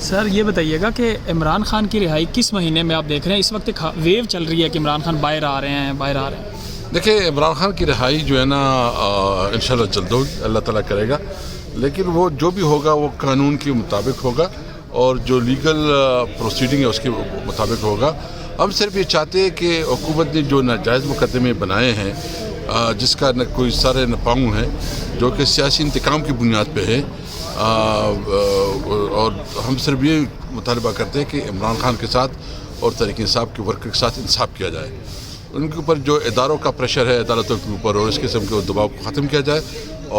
سر یہ بتائیے گا کہ عمران خان کی رہائی کس مہینے میں آپ دیکھ رہے ہیں؟ اس وقت ایک ویو چل رہی ہے کہ عمران خان باہر آ رہے ہیں. دیکھیں عمران خان کی رہائی جو ہے نا انشاءاللہ جلد ہوگی، اللہ تعالیٰ کرے گا، لیکن وہ جو بھی ہوگا وہ قانون کے مطابق ہوگا اور جو لیگل پروسیڈنگ ہے اس کے مطابق ہوگا. ہم صرف یہ چاہتے ہیں کہ حکومت نے جو ناجائز مقدمے بنائے ہیں جس کا نہ کوئی سر نہ پاؤں ہے، جو کہ سیاسی انتقام کی بنیاد پہ ہے، اور ہم صرف یہ مطالبہ کرتے ہیں کہ عمران خان کے ساتھ اور تحریک انصاف کے ورکر کے ساتھ انصاف کیا جائے. ان کے اوپر جو اداروں کا پریشر ہے عدالتوں کے اوپر اور اس قسم کے دباؤ کو ختم کیا جائے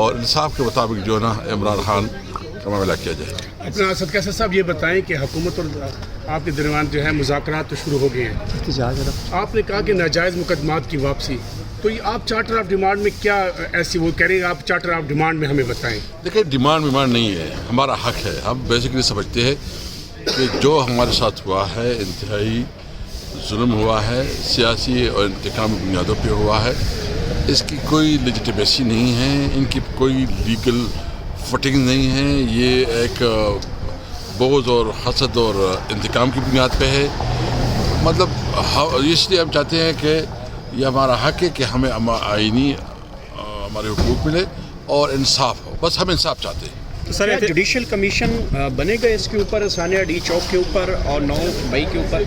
اور انصاف کے مطابق جو ہے نا عمران خان کا معاملہ کیا جائے. اپنا اسد کیسر صاحب یہ بتائیں کہ حکومت اور آپ کے درمیان جو ہے مذاکرات تو شروع ہو گئے ہیں. آپ نے کہا کہ ناجائز مقدمات کی واپسی، تو یہ آپ چارٹر آف ڈیمانڈ میں کیا ایسی وہ کہہ رہے ہیں؟ آپ چارٹر آف ڈیمانڈ میں ہمیں بتائیں. دیکھیں ڈیمانڈ نہیں ہے، ہمارا حق ہے. ہم بیسیکلی سمجھتے ہیں کہ جو ہمارے ساتھ ہوا ہے انتہائی ظلم ہوا ہے، سیاسی اور انتقامی بنیادوں پہ ہوا ہے. اس کی کوئی لیجیٹیمیسی نہیں ہے، ان کی کوئی لیگل فٹنگ نہیں ہے. یہ ایک بغض اور حسد اور انتقام کی بنیاد پہ ہے. مطلب اس لیے ہم چاہتے ہیں کہ یہ ہمارا حق ہے کہ ہمیں آئینی ہمارے حقوق ملے اور انصاف ہو. بس ہم انصاف چاہتے ہیں. سر جوڈیشل کمیشن بنے گا اس کے اوپر، ثانیہ ڈی چوک کے اوپر اور 9 مئی کے اوپر؟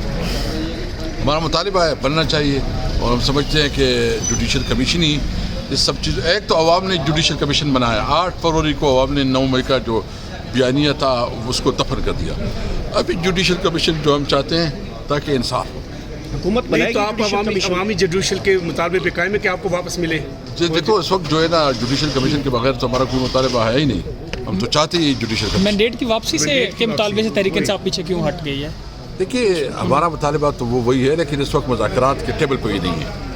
ہمارا مطالبہ ہے بننا چاہیے، اور ہم سمجھتے ہیں کہ جوڈیشل کمیشن ہی اس سب چیز. ایک تو عوام نے جوڈیشل کمیشن بنایا، 8 فروری کو عوام نے 9 مئی کا جو بیانیہ تھا اس کو دفن کر دیا. ابھی جوڈیشل کمیشن جو ہم چاہتے ہیں تاکہ انصاف ہو. حکومت نہیں تو آپ عوامی جوڈیشل کے مطالبے پہ قائم ہے کہ آپ کو واپس ملے. دیکھو اس وقت جو ہے نا جوڈیشل کمیشن کے بغیر تو ہمارا کوئی مطالبہ ہے ہی نہیں. ہم تو چاہتے ہیں جوڈیشل کمیشن. مینڈیٹ کی واپسی سے کے مطالبے سے تحریک انصاف پیچھے کیوں ہٹ گئی ہے؟ دیکھیے ہمارا مطالبہ تو وہی ہے، لیکن اس وقت مذاکرات کے ٹیبل پہ ہی نہیں ہے.